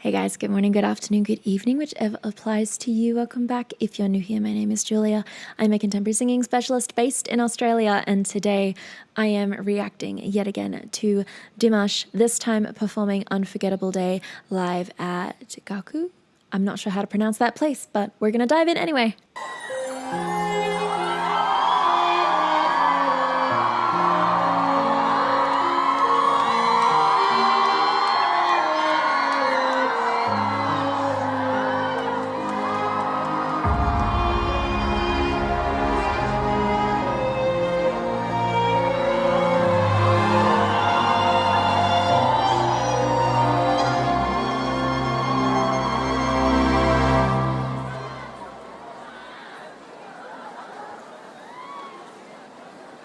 Hey guys, good morning, good afternoon, good evening, whichever applies to you. Welcome back. If you're new here, my name is Julia. I'm a contemporary singing specialist based in Australia, and today I am reacting yet again to Dimash, this time performing Unforgettable Day live at Gakku. I'm not sure how to pronounce that place, but we're gonna dive in anyway.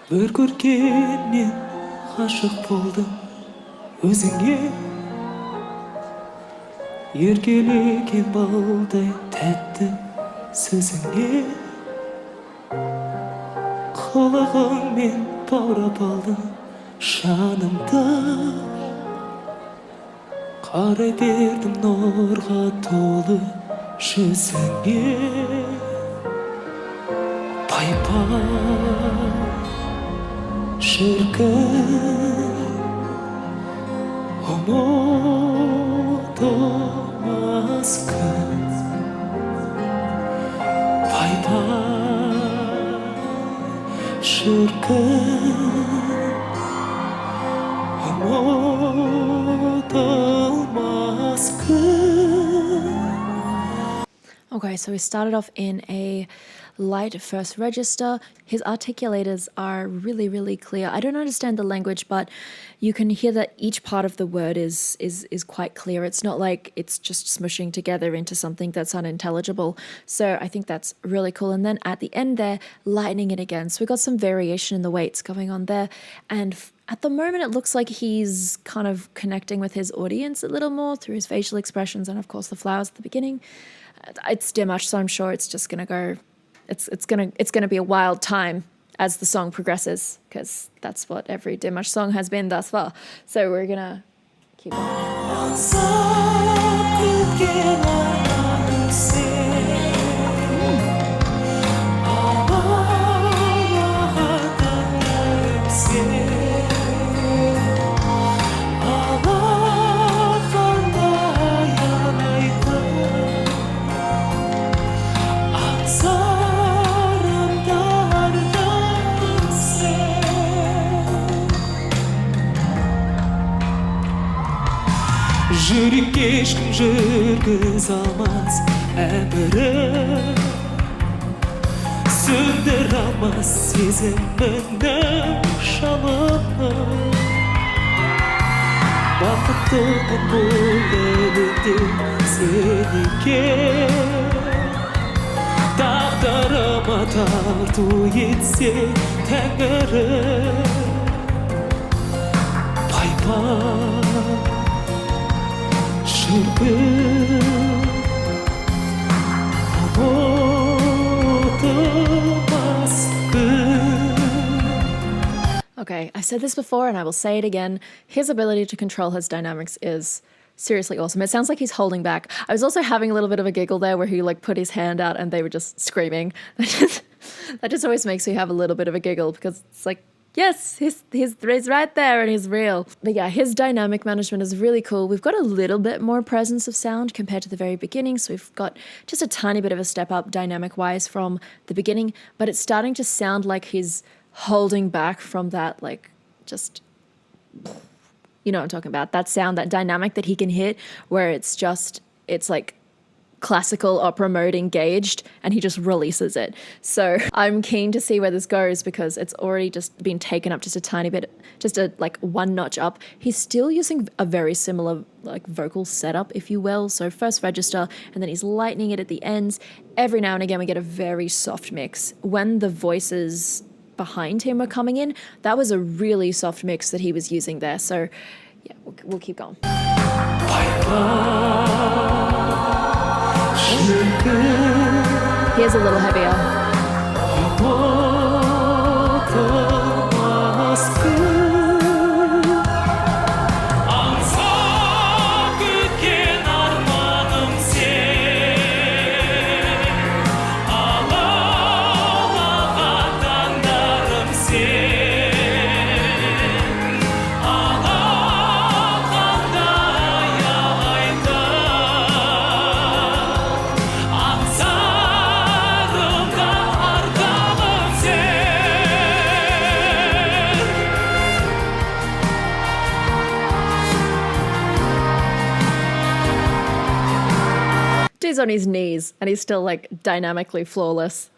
Bir көркеммен ғашық болдым өзіңе, еркелеген балдай тәтті сөзіңе, қылығыңмен баурап алдың жанымды, қарай бердім нұрға толы жүзіңе. Пай-пай şirkin umutamaz kız, vay vay şirkin umutamaz kız. Okay, so we started off in a light first register. His articulators are really clear. I don't understand the language, but you can hear that each part of the word is quite clear. It's not like it's just smushing together into something that's unintelligible. So I think that's really cool. And then at the end there, lightening it again. So we got some variation in the weights going on there. And at the moment, it looks like he's kind of connecting with his audience a little more through his facial expressions and, of course, the flowers at the beginning. It's Dimash, so I'm sure it's just gonna go. It's gonna be a wild time as the song progresses, because that's what every Dimash song has been thus far. So we're gonna keep on. Жүрекке ешкім жүргіз алмас әмірі, сөндір алмас сезімімнің жалынын. Бақыттымын бұл әлемде сен екен, тағдырыма тарту етсе Тәңірім. Пай-пай Okay, I said this before and I will say it again. His ability to control his dynamics is seriously awesome. It sounds like he's holding back. I was also having a little bit of a giggle there where he like put his hand out and they were just screaming. That just always makes me have a little bit of a giggle, because it's like, yes, he's right there and he's real. But yeah, his dynamic management is really cool. We've got a little bit more presence of sound compared to the very beginning. So we've got just a tiny bit of a step up dynamic-wise from the beginning, but it's starting to sound like he's holding back from that, like, just, you know what I'm talking about, that sound, that dynamic that he can hit where it's like classical opera mode engaged and he just releases it. So I'm keen to see where this goes, because it's already just been taken up just a tiny bit, just a like one notch up. He's still using a very similar like vocal setup, if you will. So first register and then he's lightening it at the ends. Every now and again we get a very soft mix. When the voices behind him were coming in, that was a really soft mix that he was using there. So yeah, we'll keep going. Here's a little heavier. Dude's on his knees and he's still like dynamically flawless.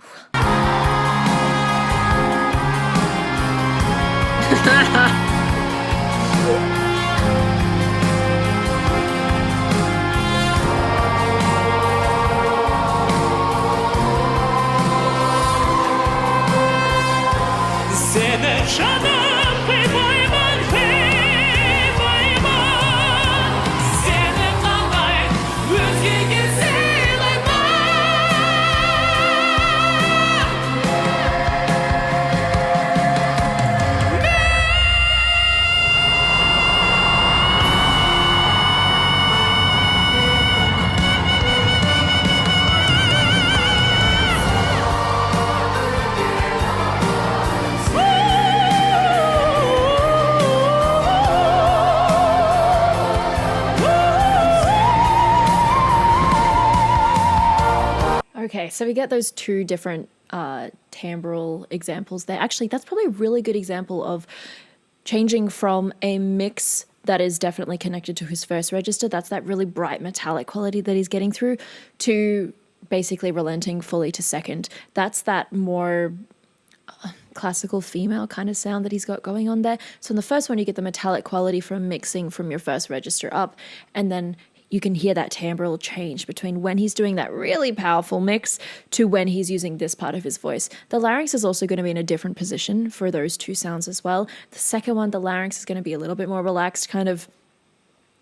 Okay, so we get those two different timbral examples there. Actually, that's probably a really good example of changing from a mix that is definitely connected to his first register, that's that really bright metallic quality that he's getting through, to basically relenting fully to second. That's that more classical female kind of sound that he's got going on there. So in the first one, you get the metallic quality from mixing from your first register up, and then you can hear that timbral change between when he's doing that really powerful mix to when he's using this part of his voice. The larynx is also going to be in a different position for those two sounds as well. The second one, the larynx is going to be a little bit more relaxed, kind of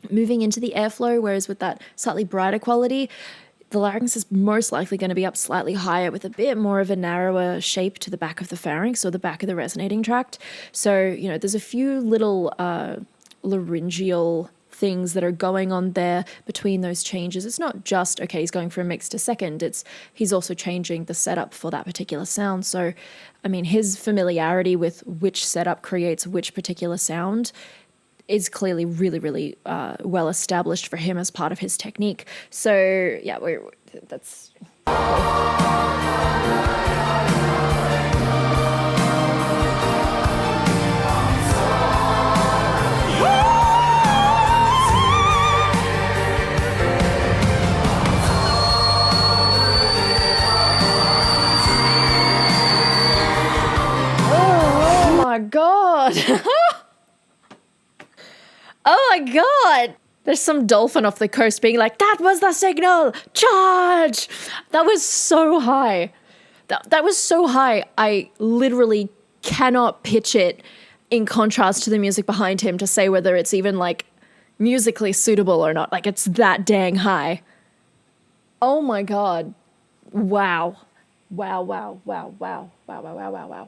moving into the airflow, whereas with that slightly brighter quality, the larynx is most likely going to be up slightly higher with a bit more of a narrower shape to the back of the pharynx or the back of the resonating tract. So, you know, there's a few little laryngeal things that are going on there between those changes. It's not just, okay, he's going from mix to second, he's also changing the setup for that particular sound. So, I mean, his familiarity with which setup creates which particular sound is clearly really, really well established for him as part of his technique. So, yeah, that's... Oh my God. Oh my God. There's some dolphin off the coast being like, that was the signal, charge. That was so high. That was so high. I literally cannot pitch it in contrast to the music behind him to say whether it's even like musically suitable or not. Like, it's that dang high. Oh my God. Wow. Wow, wow, wow, wow, wow, wow, wow, wow, wow.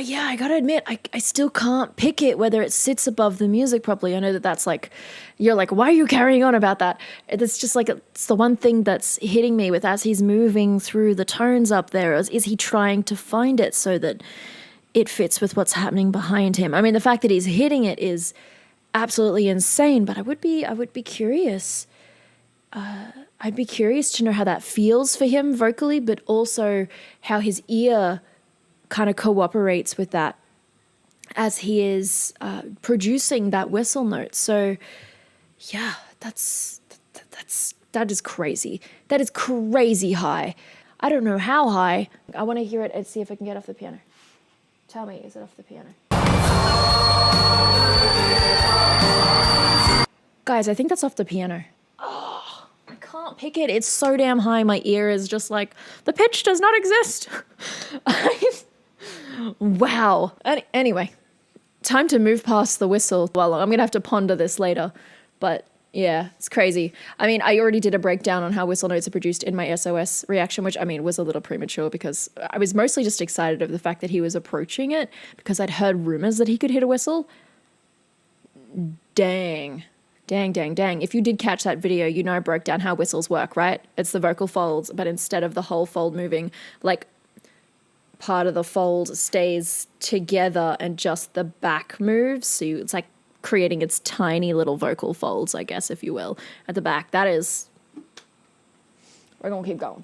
Yeah, I gotta admit, I still can't pick it whether it sits above the music properly. I know that's like, you're like, why are you carrying on about that? It's just like, it's the one thing that's hitting me with as he's moving through the tones up there. Is he trying to find it so that it fits with what's happening behind him? I mean, the fact that he's hitting it is absolutely insane, but I would be curious. I'd be curious to know how that feels for him vocally, but also how his ear kind of cooperates with that as he is producing that whistle note. So yeah, that is crazy. That is crazy high. I don't know how high. I want to hear it and see if I can get off the piano. Tell me, is it off the piano? Guys, I think that's off the piano. Oh, I can't pick it. It's so damn high. My ear is just like, the pitch does not exist. Wow. Anyway, time to move past the whistle. Well, I'm going to have to ponder this later, but yeah, it's crazy. I mean, I already did a breakdown on how whistle notes are produced in my SOS reaction, which I mean was a little premature because I was mostly just excited over the fact that he was approaching it because I'd heard rumors that he could hit a whistle. Dang. If you did catch that video, you know I broke down how whistles work, right? It's the vocal folds, but instead of the whole fold moving, like part of the fold stays together and just the back moves. So it's like creating its tiny little vocal folds, I guess, if you will, at the back. That is... We're going to keep going.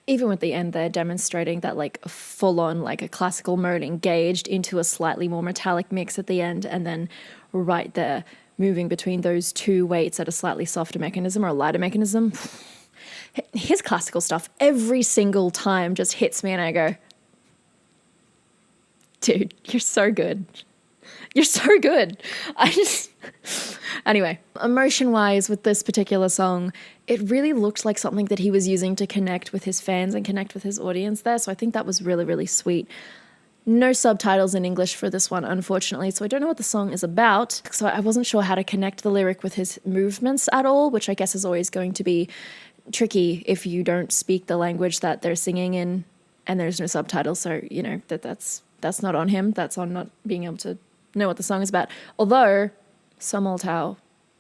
Even with the end there, demonstrating that like full-on, like a classical mode engaged into a slightly more metallic mix at the end, and then right there, moving between those two weights at a slightly softer mechanism or a lighter mechanism. His classical stuff every single time just hits me and I go, dude, you're so good. You're so good. Anyway, emotion-wise with this particular song, it really looked like something that he was using to connect with his fans and connect with his audience there. So I think that was really, really sweet. No subtitles in English for this one, unfortunately, so I don't know what the song is about. So I wasn't sure how to connect the lyric with his movements at all, which I guess is always going to be tricky if you don't speak the language that they're singing in and there's no subtitles. So, you know, that's not on him. That's on not being able to know what the song is about. Although Somoltau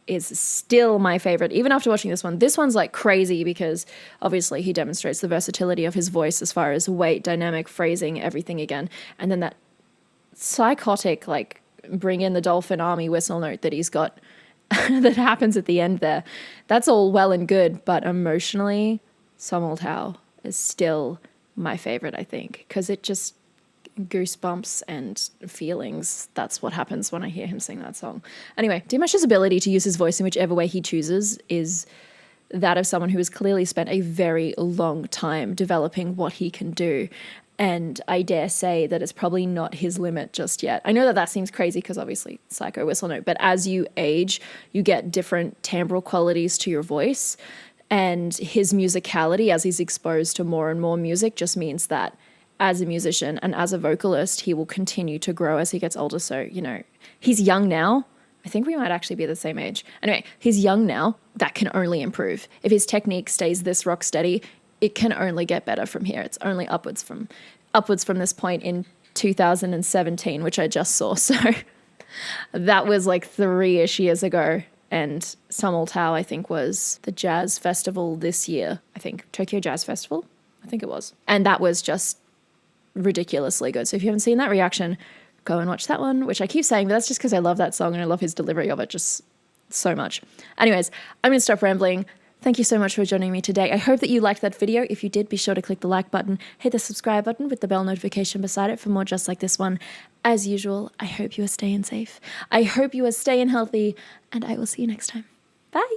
is still my favorite, even after watching this one. This one's like crazy because obviously he demonstrates the versatility of his voice as far as weight, dynamic, phrasing, everything again. And then that psychotic, like, bring in the dolphin army whistle note that he's got that happens at the end there. That's all well and good, but emotionally, Somoltau is still my favorite, I think, because it just goosebumps and feelings. That's what happens when I hear him sing that song. Anyway, Dimash's ability to use his voice in whichever way he chooses is that of someone who has clearly spent a very long time developing what he can do. And I dare say that it's probably not his limit just yet. I know that seems crazy because obviously psycho whistle note, but as you age, you get different timbral qualities to your voice. And his musicality, as he's exposed to more and more music, just means that as a musician and as a vocalist, he will continue to grow as he gets older. So, you know, he's young now. I think we might actually be the same age. Anyway, he's young now. That can only improve. If his technique stays this rock steady, it can only get better from here. It's only upwards from this point in 2017, which I just saw. So that was like 3-ish years ago. And Somoltau, I think, was the jazz festival this year. I think Tokyo Jazz Festival. I think it was. And that was just ridiculously good. So if you haven't seen that reaction, go and watch that one, which I keep saying, but that's just because I love that song and I love his delivery of it just so much. Anyways, I'm going to stop rambling. Thank you so much for joining me today. I hope that you liked that video. If you did, be sure to click the like button, hit the subscribe button with the bell notification beside it for more just like this one. As usual, I hope you are staying safe. I hope you are staying healthy, and I will see you next time. Bye.